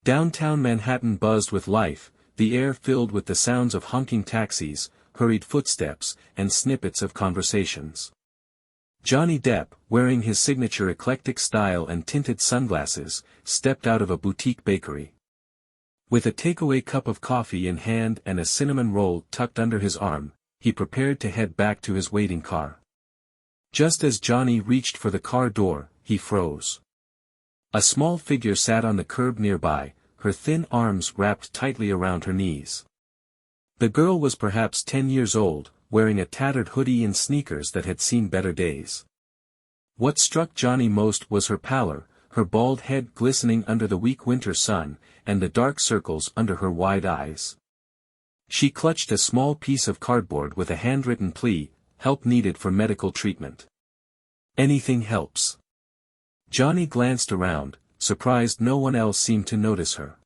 Downtown Manhattan buzzed with life, the air filled with the sounds of honking taxis, hurried footsteps, and snippets of conversations. Johnny Depp, wearing his signature eclectic style and tinted sunglasses, stepped out of a boutique bakery. With a takeaway cup of coffee in hand and a cinnamon roll tucked under his arm, he prepared to head back to his waiting car. Just as Johnny reached for the car door, he froze. A small figure sat on the curb nearby, her thin arms wrapped tightly around her knees. The girl was perhaps 10 years old, wearing a tattered hoodie and sneakers that had seen better days. What struck Johnny most was her pallor, her bald head glistening under the weak winter sun, and the dark circles under her wide eyes. She clutched a small piece of cardboard with a handwritten plea, help needed for medical treatment. Anything helps. Johnny glanced around, surprised no one else seemed to notice her.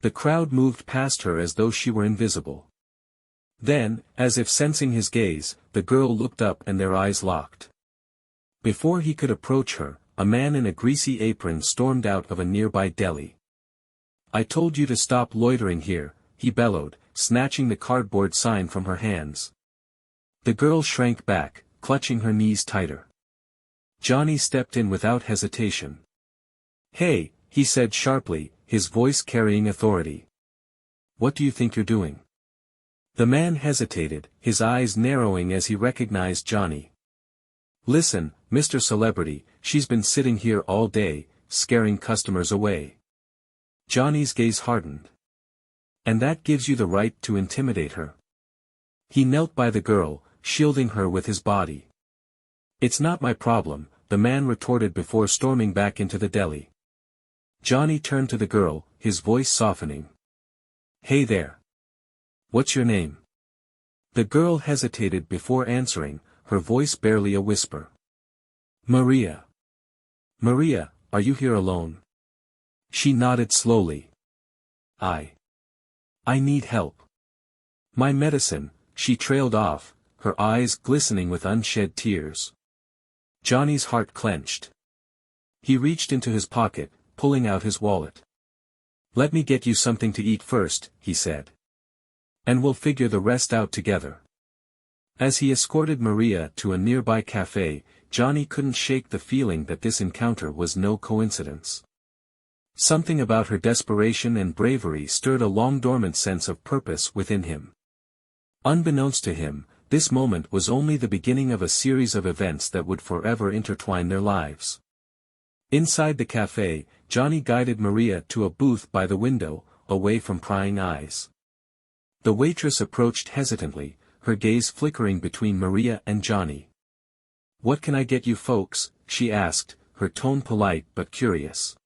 The crowd moved past her as though she were invisible. Then, as if sensing his gaze, the girl looked up and their eyes locked. Before he could approach her, a man in a greasy apron stormed out of a nearby deli. "I told you to stop loitering here," he bellowed, snatching the cardboard sign from her hands. The girl shrank back, clutching her knees tighter. Johnny stepped in without hesitation. "Hey," he said sharply, his voice carrying authority. "What do you think you're doing?" The man hesitated, his eyes narrowing as he recognized Johnny. "Listen, Mr. Celebrity, she's been sitting here all day, scaring customers away." Johnny's gaze hardened. "And that gives you the right to intimidate her?" He knelt by the girl, shielding her with his body. "It's not my problem," the man retorted before storming back into the deli. Johnny turned to the girl, his voice softening. "Hey there. What's your name?" The girl hesitated before answering, her voice barely a whisper. "Maria." "Maria, are you here alone?" She nodded slowly. I need help. My medicine," she trailed off, her eyes glistening with unshed tears. Johnny's heart clenched. He reached into his pocket, pulling out his wallet. "Let me get you something to eat first," he said. "And we'll figure the rest out together." As he escorted Maria to a nearby cafe, Johnny couldn't shake the feeling that this encounter was no coincidence. Something about her desperation and bravery stirred a long-dormant sense of purpose within him. Unbeknownst to him, this moment was only the beginning of a series of events that would forever intertwine their lives. Inside the cafe, Johnny guided Maria to a booth by the window, away from prying eyes. The waitress approached hesitantly, her gaze flickering between Maria and Johnny. "What can I get you folks?" she asked, her tone polite but curious.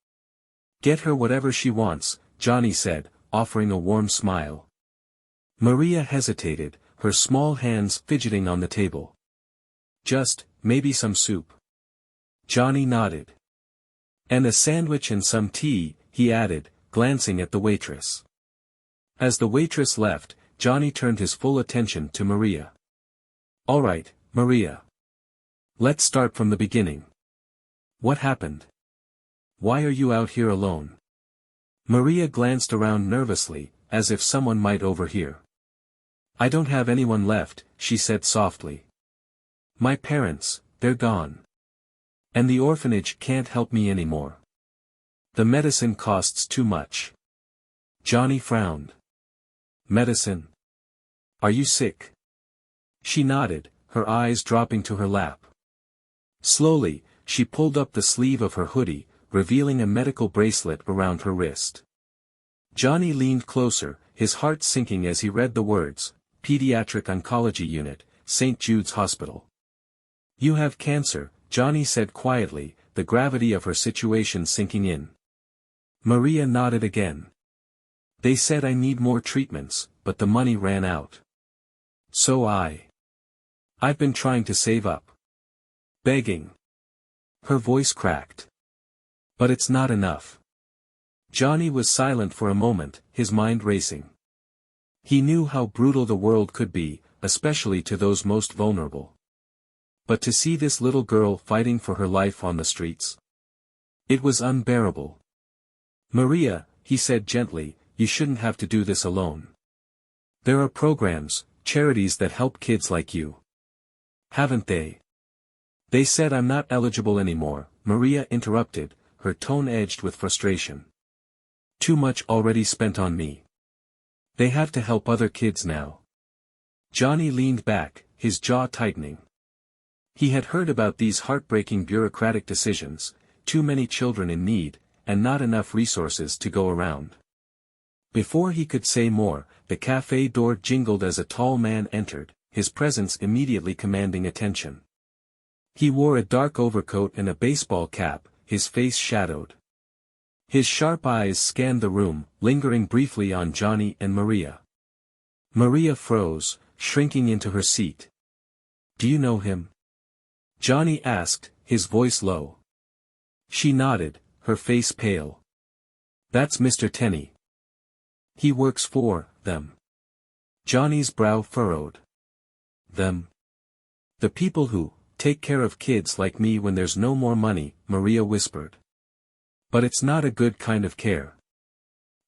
"Get her whatever she wants," Johnny said, offering a warm smile. Maria hesitated, her small hands fidgeting on the table. "Just, maybe some soup." Johnny nodded. "And a sandwich and some tea," he added, glancing at the waitress. As the waitress left, Johnny turned his full attention to Maria. "All right, Maria. Let's start from the beginning. What happened? Why are you out here alone?" Maria glanced around nervously, as if someone might overhear. "I don't have anyone left," she said softly. "My parents, they're gone. And the orphanage can't help me anymore. The medicine costs too much." Johnny frowned. "Medicine? Are you sick?" She nodded, her eyes dropping to her lap. Slowly, she pulled up the sleeve of her hoodie, revealing a medical bracelet around her wrist. Johnny leaned closer, his heart sinking as he read the words, "Pediatric Oncology Unit, St. Jude's Hospital." "You have cancer," Johnny said quietly, the gravity of her situation sinking in. Maria nodded again. "They said I need more treatments, but the money ran out. So I've been trying to save up. Begging." Her voice cracked. "But it's not enough." Johnny was silent for a moment, his mind racing. He knew how brutal the world could be, especially to those most vulnerable. But to see this little girl fighting for her life on the streets? It was unbearable. "Maria," he said gently, you shouldn't have to do this alone. There are programs, charities that help kids like you. Haven't they? They said I'm not eligible anymore, Maria interrupted, her tone edged with frustration. Too much already spent on me. They have to help other kids now. Johnny leaned back, his jaw tightening. He had heard about these heartbreaking bureaucratic decisions, too many children in need, and not enough resources to go around. Before he could say more, the cafe door jingled as a tall man entered, his presence immediately commanding attention. He wore a dark overcoat and a baseball cap, his face shadowed. His sharp eyes scanned the room, lingering briefly on Johnny and Maria. Maria froze, shrinking into her seat. Do you know him? Johnny asked, his voice low. She nodded, her face pale. That's Mr. Tenney. He works for them. Johnny's brow furrowed. Them? The people who take care of kids like me when there's no more money, Maria whispered. But it's not a good kind of care.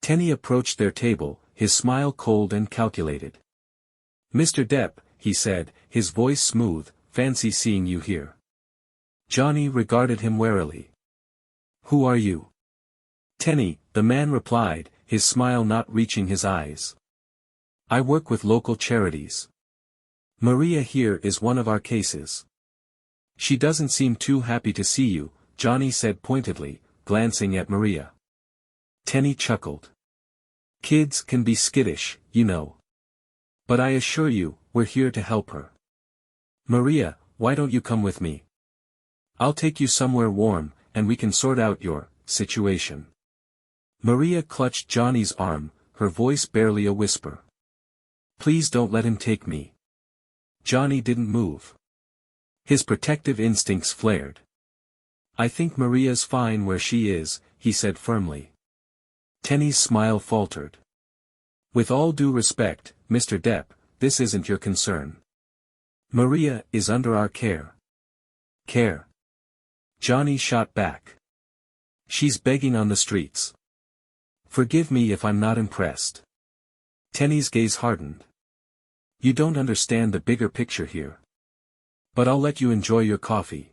Tenney approached their table, his smile cold and calculated. Mr. Depp, he said, his voice smooth, fancy seeing you here. Johnny regarded him warily. Who are you? Tenney, the man replied, his smile not reaching his eyes. I work with local charities. Maria here is one of our cases. She doesn't seem too happy to see you, Johnny said pointedly, glancing at Maria. Tenney chuckled. Kids can be skittish, you know. But I assure you, we're here to help her. Maria, why don't you come with me? I'll take you somewhere warm, and we can sort out your situation. Maria clutched Johnny's arm, her voice barely a whisper. Please don't let him take me. Johnny didn't move. His protective instincts flared. I think Maria's fine where she is, he said firmly. Tenney's smile faltered. With all due respect, Mr. Depp, this isn't your concern. Maria is under our care. Care? Johnny shot back. She's begging on the streets. Forgive me if I'm not impressed. Tenney's gaze hardened. You don't understand the bigger picture here. But I'll let you enjoy your coffee.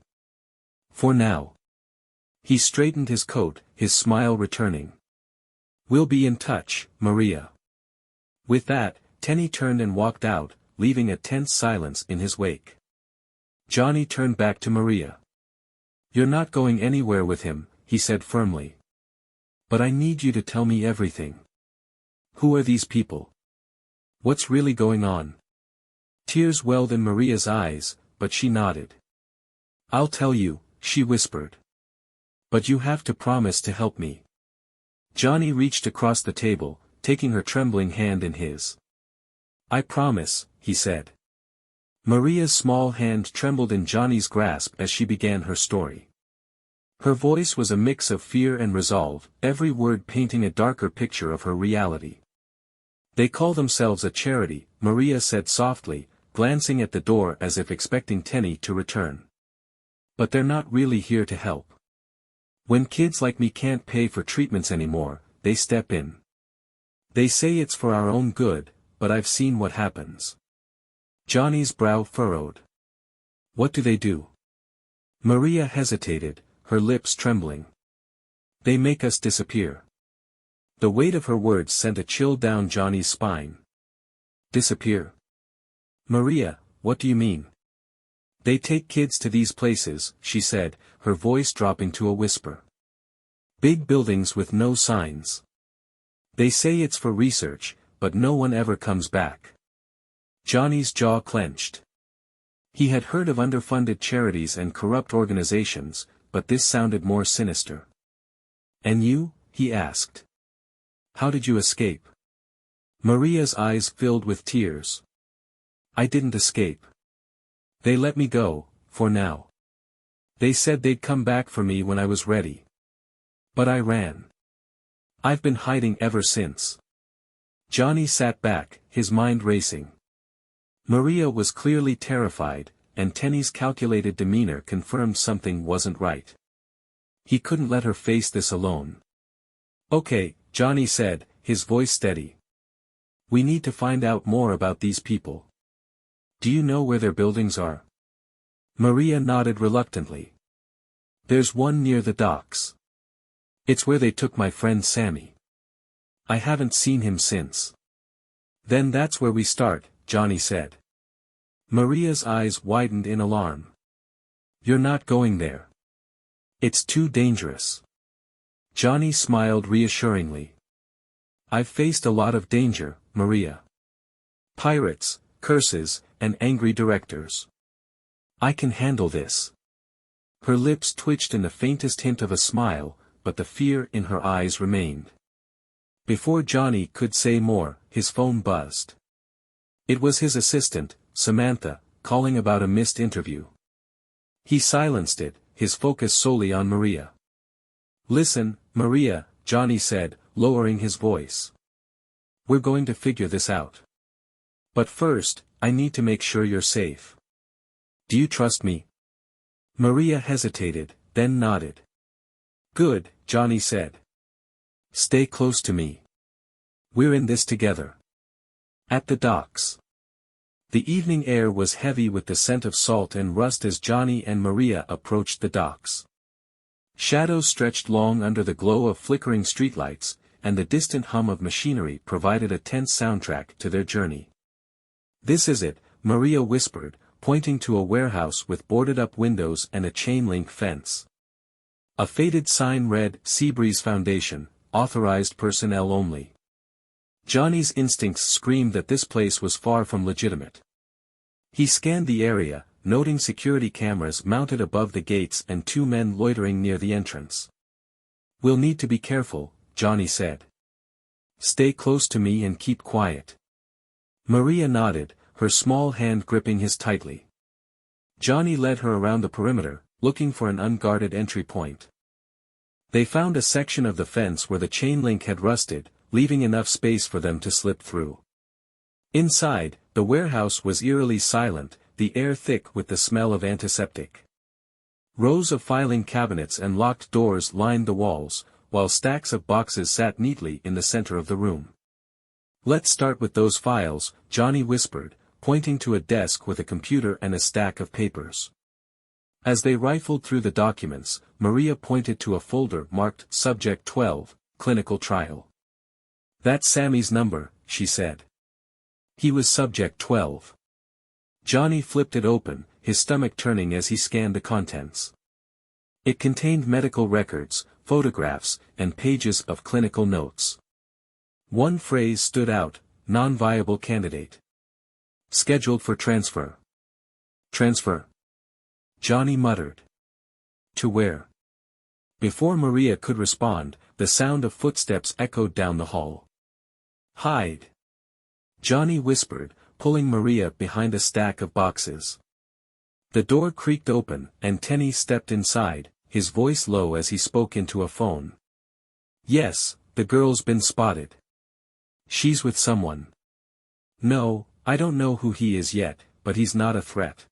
For now. He straightened his coat, his smile returning. We'll be in touch, Maria. With that, Tenney turned and walked out, leaving a tense silence in his wake. Johnny turned back to Maria. You're not going anywhere with him, he said firmly. But I need you to tell me everything. Who are these people? What's really going on? Tears welled in Maria's eyes, but she nodded. I'll tell you, she whispered. But you have to promise to help me. Johnny reached across the table, taking her trembling hand in his. I promise, he said. Maria's small hand trembled in Johnny's grasp as she began her story. Her voice was a mix of fear and resolve, every word painting a darker picture of her reality. They call themselves a charity, Maria said softly, glancing at the door as if expecting Tenney to return. But they're not really here to help. When kids like me can't pay for treatments anymore, they step in. They say it's for our own good, but I've seen what happens. Johnny's brow furrowed. What do they do? Maria hesitated, her lips trembling. They make us disappear. The weight of her words sent a chill down Johnny's spine. Disappear? Maria, what do you mean? They take kids to these places, she said, her voice dropping to a whisper. Big buildings with no signs. They say it's for research, but no one ever comes back. Johnny's jaw clenched. He had heard of underfunded charities and corrupt organizations, but this sounded more sinister. And you? He asked. How did you escape? Maria's eyes filled with tears. I didn't escape. They let me go, for now. They said they'd come back for me when I was ready. But I ran. I've been hiding ever since. Johnny sat back, his mind racing. Maria was clearly terrified, and Tenney's calculated demeanor confirmed something wasn't right. He couldn't let her face this alone. Okay, Johnny said, his voice steady. We need to find out more about these people. Do you know where their buildings are? Maria nodded reluctantly. There's one near the docks. It's where they took my friend Sammy. I haven't seen him since. Then that's where we start, Johnny said. Maria's eyes widened in alarm. You're not going there. It's too dangerous. Johnny smiled reassuringly. I've faced a lot of danger, Maria. Pirates, curses, and angry directors. I can handle this. Her lips twitched in the faintest hint of a smile, but the fear in her eyes remained. Before Johnny could say more, his phone buzzed. It was his assistant, Samantha, calling about a missed interview. He silenced it, his focus solely on Maria. Listen, Maria, Johnny said, lowering his voice. We're going to figure this out. But first, I need to make sure you're safe. Do you trust me? Maria hesitated, then nodded. Good, Johnny said. Stay close to me. We're in this together. At the docks. The evening air was heavy with the scent of salt and rust as Johnny and Maria approached the docks. Shadows stretched long under the glow of flickering streetlights, and the distant hum of machinery provided a tense soundtrack to their journey. This is it, Maria whispered, pointing to a warehouse with boarded-up windows and a chain-link fence. A faded sign read, Seabreeze Foundation, authorized personnel only. Johnny's instincts screamed that this place was far from legitimate. He scanned the area, noting security cameras mounted above the gates and two men loitering near the entrance. We'll need to be careful, Johnny said. Stay close to me and keep quiet. Maria nodded, her small hand gripping his tightly. Johnny led her around the perimeter, looking for an unguarded entry point. They found a section of the fence where the chain link had rusted, leaving enough space for them to slip through. Inside, the warehouse was eerily silent, the air thick with the smell of antiseptic. Rows of filing cabinets and locked doors lined the walls, while stacks of boxes sat neatly in the center of the room. Let's start with those files, Johnny whispered, pointing to a desk with a computer and a stack of papers. As they rifled through the documents, Maria pointed to a folder marked Subject 12, Clinical Trial. That's Sammy's number, she said. He was Subject 12. Johnny flipped it open, his stomach turning as he scanned the contents. It contained medical records, photographs, and pages of clinical notes. One phrase stood out, non-viable candidate. Scheduled for transfer. Transfer. Johnny muttered. To where? Before Maria could respond, the sound of footsteps echoed down the hall. Hide. Johnny whispered, pulling Maria behind a stack of boxes. The door creaked open, and Tenny stepped inside, his voice low as he spoke into a phone. Yes, the girl's been spotted. She's with someone. No, I don't know who he is yet, but he's not a threat.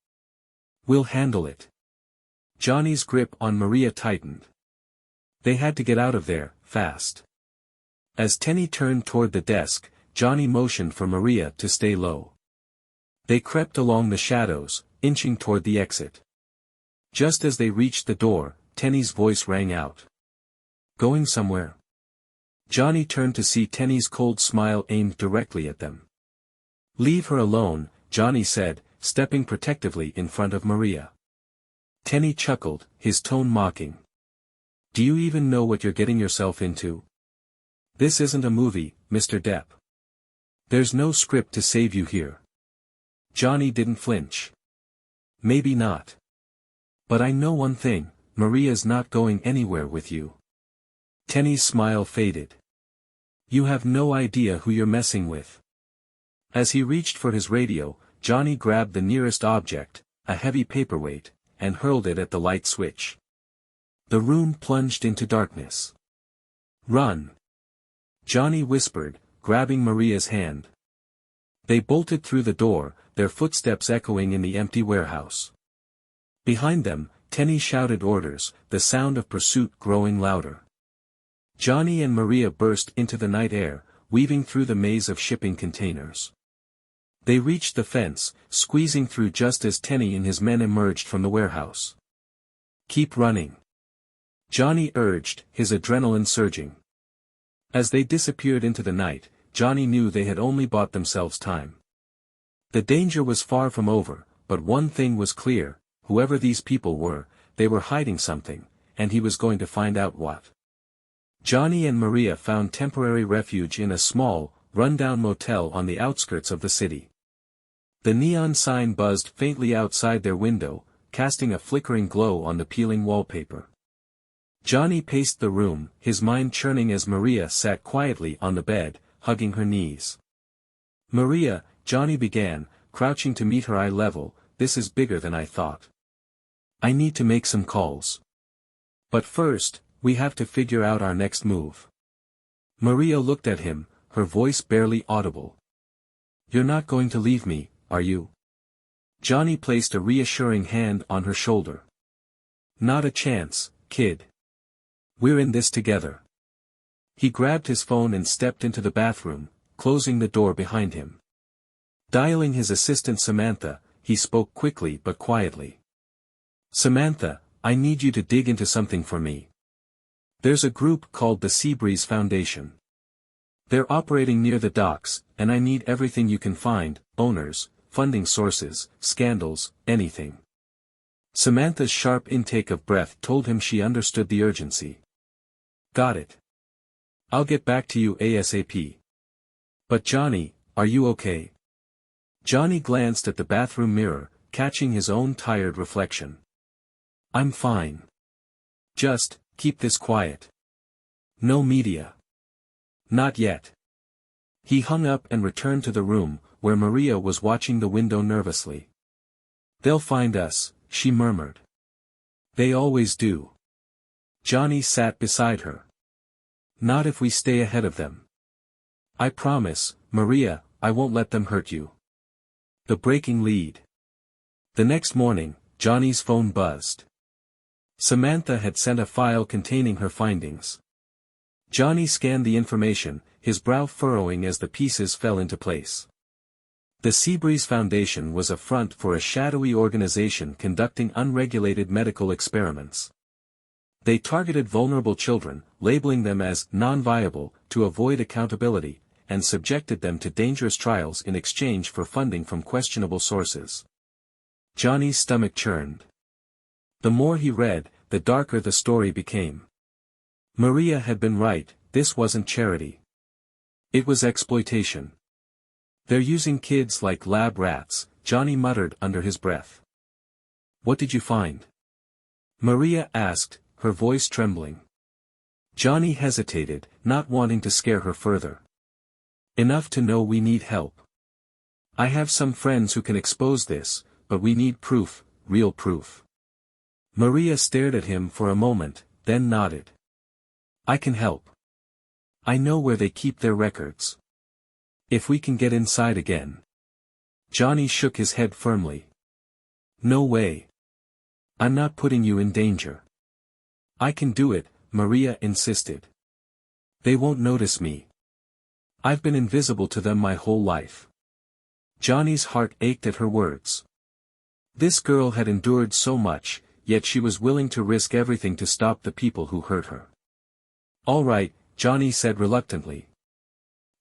We'll handle it. Johnny's grip on Maria tightened. They had to get out of there, fast. As Tenny turned toward the desk, Johnny motioned for Maria to stay low. They crept along the shadows, inching toward the exit. Just as they reached the door, Tenny's voice rang out. Going somewhere? Johnny turned to see Tenny's cold smile aimed directly at them. Leave her alone, Johnny said, stepping protectively in front of Maria. Tenny chuckled, his tone mocking. Do you even know what you're getting yourself into? This isn't a movie, Mr. Depp. There's no script to save you here. Johnny didn't flinch. Maybe not. But I know one thing, Maria's not going anywhere with you. Tenny's smile faded. You have no idea who you're messing with. As he reached for his radio, Johnny grabbed the nearest object, a heavy paperweight, and hurled it at the light switch. The room plunged into darkness. Run! Johnny whispered, grabbing Maria's hand. They bolted through the door, their footsteps echoing in the empty warehouse. Behind them, Tenny shouted orders, the sound of pursuit growing louder. Johnny and Maria burst into the night air, weaving through the maze of shipping containers. They reached the fence, squeezing through just as Tenny and his men emerged from the warehouse. "Keep running," Johnny urged, his adrenaline surging. As they disappeared into the night, Johnny knew they had only bought themselves time. The danger was far from over, but one thing was clear: whoever these people were, they were hiding something, and he was going to find out what. Johnny and Maria found temporary refuge in a small, run-down motel on the outskirts of the city. The neon sign buzzed faintly outside their window, casting a flickering glow on the peeling wallpaper. Johnny paced the room, his mind churning as Maria sat quietly on the bed, hugging her knees. "Maria," Johnny began, crouching to meet her eye level, "this is bigger than I thought. I need to make some calls. But first, we have to figure out our next move." Maria looked at him, her voice barely audible. "You're not going to leave me, are you?" Johnny placed a reassuring hand on her shoulder. "Not a chance, kid. We're in this together." He grabbed his phone and stepped into the bathroom, closing the door behind him. Dialing his assistant Samantha, he spoke quickly but quietly. "Samantha, I need you to dig into something for me. There's a group called the Seabreeze Foundation. They're operating near the docks, and I need everything you can find: owners, funding sources, scandals, anything." Samantha's sharp intake of breath told him she understood the urgency. "Got it. I'll get back to you ASAP. But Johnny, are you okay?" Johnny glanced at the bathroom mirror, catching his own tired reflection. "I'm fine. Just, keep this quiet. No media. Not yet." He hung up and returned to the room, where Maria was watching the window nervously. "They'll find us," she murmured. "They always do." Johnny sat beside her. "Not if we stay ahead of them. I promise, Maria, I won't let them hurt you." The breaking lead. The next morning, Johnny's phone buzzed. Samantha had sent a file containing her findings. Johnny scanned the information, his brow furrowing as the pieces fell into place. The Seabreeze Foundation was a front for a shadowy organization conducting unregulated medical experiments. They targeted vulnerable children, labeling them as non-viable to avoid accountability, and subjected them to dangerous trials in exchange for funding from questionable sources. Johnny's stomach churned. The more he read, the darker the story became. Maria had been right, this wasn't charity. It was exploitation. "They're using kids like lab rats," Johnny muttered under his breath. "What did you find?" Maria asked, her voice trembling. Johnny hesitated, not wanting to scare her further. "Enough to know we need help. I have some friends who can expose this, but we need proof, real proof." Maria stared at him for a moment, then nodded. "I can help. I know where they keep their records. If we can get inside again." Johnny shook his head firmly. "No way. I'm not putting you in danger." "I can do it," Maria insisted. "They won't notice me. I've been invisible to them my whole life." Johnny's heart ached at her words. This girl had endured so much, yet she was willing to risk everything to stop the people who hurt her. "All right," Johnny said reluctantly.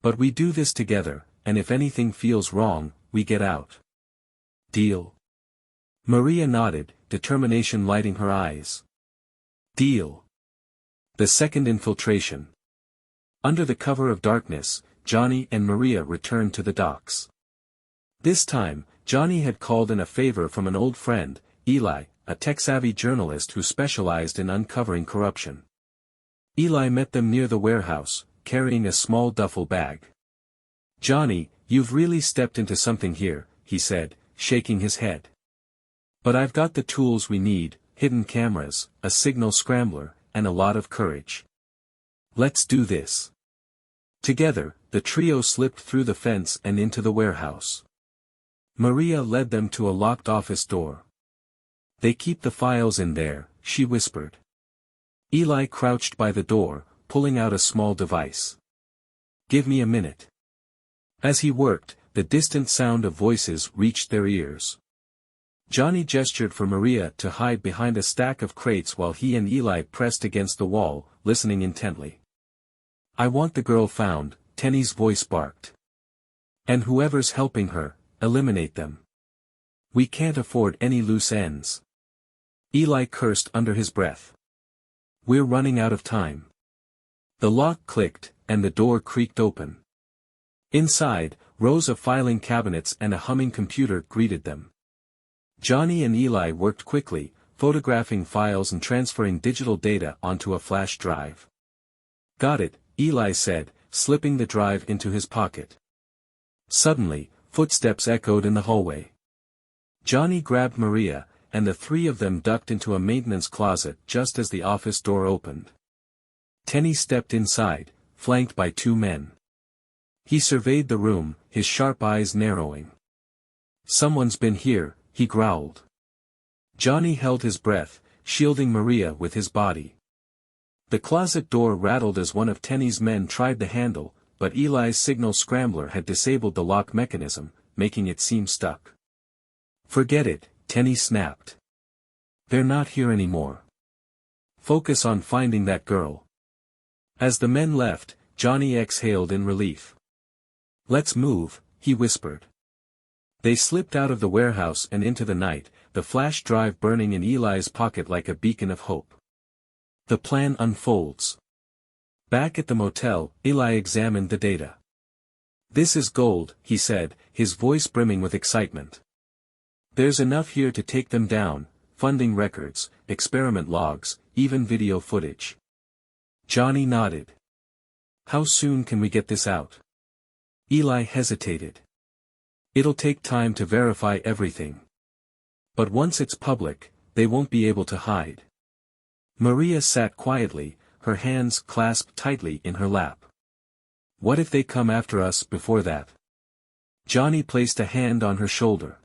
"But we do this together, and if anything feels wrong, we get out. Deal?" Maria nodded, determination lighting her eyes. "Deal." The second infiltration. Under the cover of darkness, Johnny and Maria returned to the docks. This time, Johnny had called in a favor from an old friend, Eli, a tech-savvy journalist who specialized in uncovering corruption. Eli met them near the warehouse, carrying a small duffel bag. "Johnny, you've really stepped into something here," he said, shaking his head. "But I've got the tools we need: hidden cameras, a signal scrambler, and a lot of courage. Let's do this." Together, the trio slipped through the fence and into the warehouse. Maria led them to a locked office door. "They keep the files in there," she whispered. Eli crouched by the door, pulling out a small device. "Give me a minute." As he worked, the distant sound of voices reached their ears. Johnny gestured for Maria to hide behind a stack of crates while he and Eli pressed against the wall, listening intently. "I want the girl found," Tenny's voice barked. "And whoever's helping her, eliminate them. We can't afford any loose ends." Eli cursed under his breath. "We're running out of time." The lock clicked, and the door creaked open. Inside, rows of filing cabinets and a humming computer greeted them. Johnny and Eli worked quickly, photographing files and transferring digital data onto a flash drive. "Got it," Eli said, slipping the drive into his pocket. Suddenly, footsteps echoed in the hallway. Johnny grabbed Maria, and the three of them ducked into a maintenance closet just as the office door opened. Tenny stepped inside, flanked by two men. He surveyed the room, his sharp eyes narrowing. "Someone's been here," he growled. Johnny held his breath, shielding Maria with his body. The closet door rattled as one of Tenny's men tried the handle, but Eli's signal scrambler had disabled the lock mechanism, making it seem stuck. "Forget it," Tenny snapped. "They're not here anymore. Focus on finding that girl." As the men left, Johnny exhaled in relief. "Let's move," he whispered. They slipped out of the warehouse and into the night, the flash drive burning in Eli's pocket like a beacon of hope. The plan unfolds. Back at the motel, Eli examined the data. "This is gold," he said, his voice brimming with excitement. "There's enough here to take them down, funding records, experiment logs, even video footage." Johnny nodded. "How soon can we get this out?" Eli hesitated. "It'll take time to verify everything. But once it's public, they won't be able to hide." Maria sat quietly, her hands clasped tightly in her lap. "What if they come after us before that?" Johnny placed a hand on her shoulder.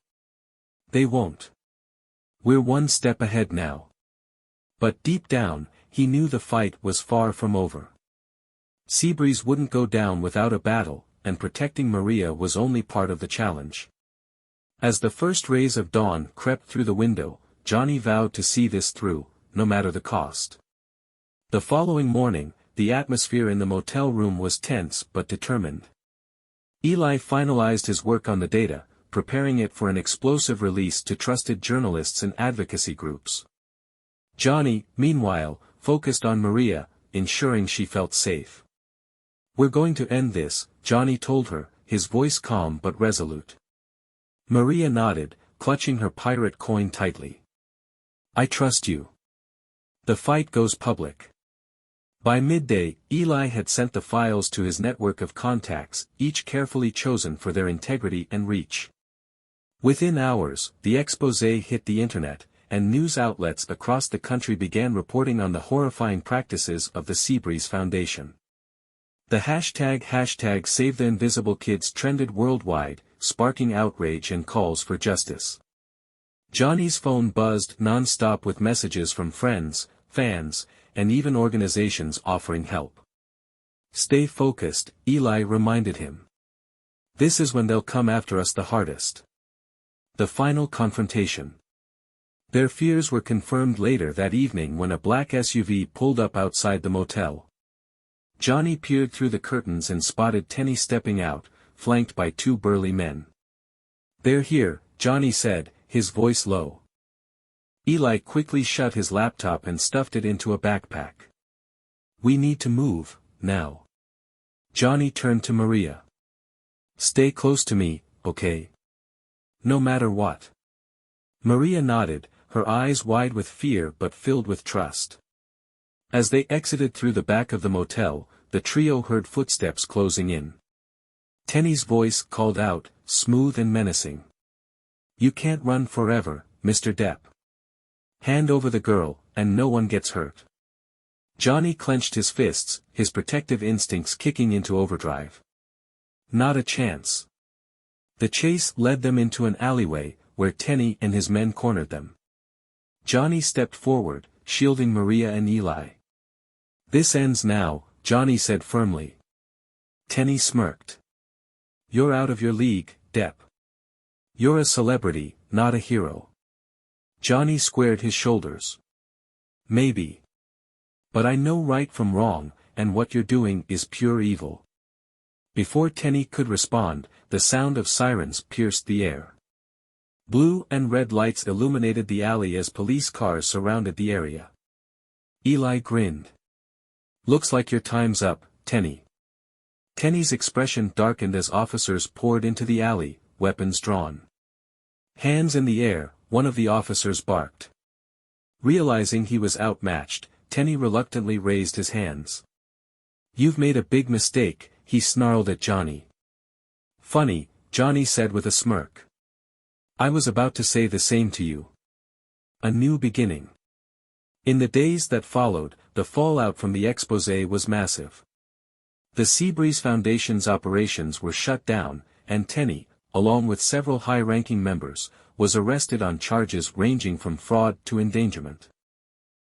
"They won't. We're one step ahead now." But deep down, he knew the fight was far from over. Seabreeze wouldn't go down without a battle, and protecting Maria was only part of the challenge. As the first rays of dawn crept through the window, Johnny vowed to see this through, no matter the cost. The following morning, the atmosphere in the motel room was tense but determined. Eli finalized his work on the data, preparing it for an explosive release to trusted journalists and advocacy groups. Johnny, meanwhile, focused on Maria, ensuring she felt safe. "We're going to end this," Johnny told her, his voice calm but resolute. Maria nodded, clutching her pirate coin tightly. "I trust you." The fight goes public. By midday, Eli had sent the files to his network of contacts, each carefully chosen for their integrity and reach. Within hours, the exposé hit the internet, and news outlets across the country began reporting on the horrifying practices of the Seabreeze Foundation. The hashtag #SaveTheInvisibleKids trended worldwide, sparking outrage and calls for justice. Johnny's phone buzzed non-stop with messages from friends, fans, and even organizations offering help. "Stay focused," Eli reminded him. "This is when they'll come after us the hardest." The final confrontation. Their fears were confirmed later that evening when a black SUV pulled up outside the motel. Johnny peered through the curtains and spotted Tenny stepping out, flanked by two burly men. "They're here," Johnny said, his voice low. Eli quickly shut his laptop and stuffed it into a backpack. "We need to move, now." Johnny turned to Maria. "Stay close to me, okay? No matter what." Maria nodded, her eyes wide with fear but filled with trust. As they exited through the back of the motel, the trio heard footsteps closing in. Tenny's voice called out, smooth and menacing. "You can't run forever, Mr. Depp. Hand over the girl, and no one gets hurt." Johnny clenched his fists, his protective instincts kicking into overdrive. "Not a chance." The chase led them into an alleyway, where Tenny and his men cornered them. Johnny stepped forward, shielding Maria and Eli. "This ends now, Johnny said firmly. Tenny smirked. You're out of your league, Depp. You're a celebrity, not a hero. Johnny squared his shoulders. Maybe. But I know right from wrong, and what you're doing is pure evil. Before Tenny could respond, the sound of sirens pierced the air. Blue and red lights illuminated the alley as police cars surrounded the area. Eli grinned. Looks like your time's up, Tenny. Tenny's expression darkened as officers poured into the alley, weapons drawn. Hands in the air, one of the officers barked. Realizing he was outmatched, Tenny reluctantly raised his hands. You've made a big mistake, he snarled at Johnny. Funny, Johnny said with a smirk. I was about to say the same to you. A new beginning. In the days that followed, the fallout from the exposé was massive. The Seabreeze Foundation's operations were shut down, and Tenny, along with several high-ranking members, was arrested on charges ranging from fraud to endangerment.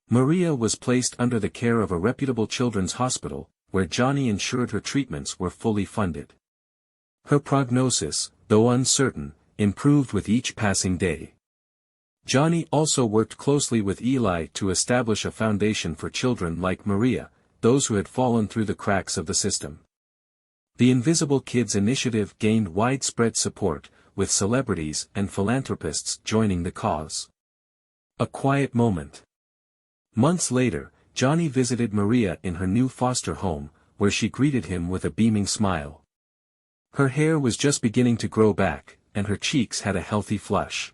Maria was placed under the care of a reputable children's hospital, where Johnny ensured her treatments were fully funded. Her prognosis, though uncertain, improved with each passing day. Johnny also worked closely with Eli to establish a foundation for children like Maria, those who had fallen through the cracks of the system. The Invisible Kids initiative gained widespread support, with celebrities and philanthropists joining the cause. A quiet moment. Months later, Johnny visited Maria in her new foster home, where she greeted him with a beaming smile. Her hair was just beginning to grow back, and her cheeks had a healthy flush.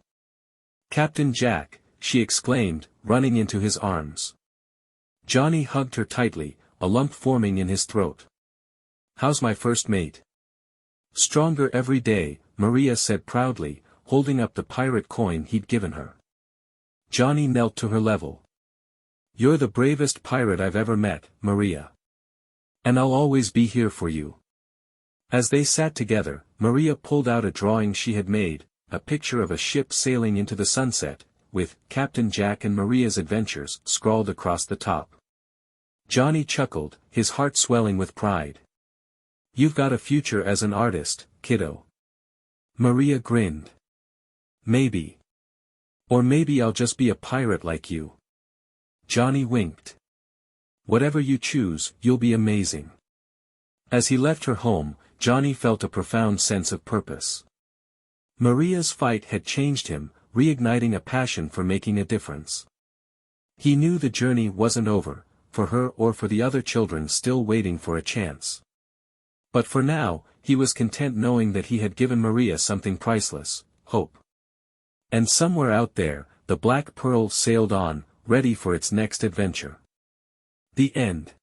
Captain Jack, she exclaimed, running into his arms. Johnny hugged her tightly, a lump forming in his throat. How's my first mate? Stronger every day, Maria said proudly, holding up the pirate coin he'd given her. Johnny knelt to her level. You're the bravest pirate I've ever met, Maria. And I'll always be here for you. As they sat together, Maria pulled out a drawing she had made, a picture of a ship sailing into the sunset, with Captain Jack and Maria's adventures scrawled across the top. Johnny chuckled, his heart swelling with pride. You've got a future as an artist, kiddo. Maria grinned. Maybe. Or maybe I'll just be a pirate like you. Johnny winked. Whatever you choose, you'll be amazing. As he left her home, Johnny felt a profound sense of purpose. Maria's fight had changed him, reigniting a passion for making a difference. He knew the journey wasn't over, for her or for the other children still waiting for a chance. But for now, he was content knowing that he had given Maria something priceless, hope. And somewhere out there, the Black Pearl sailed on, ready for its next adventure. The end.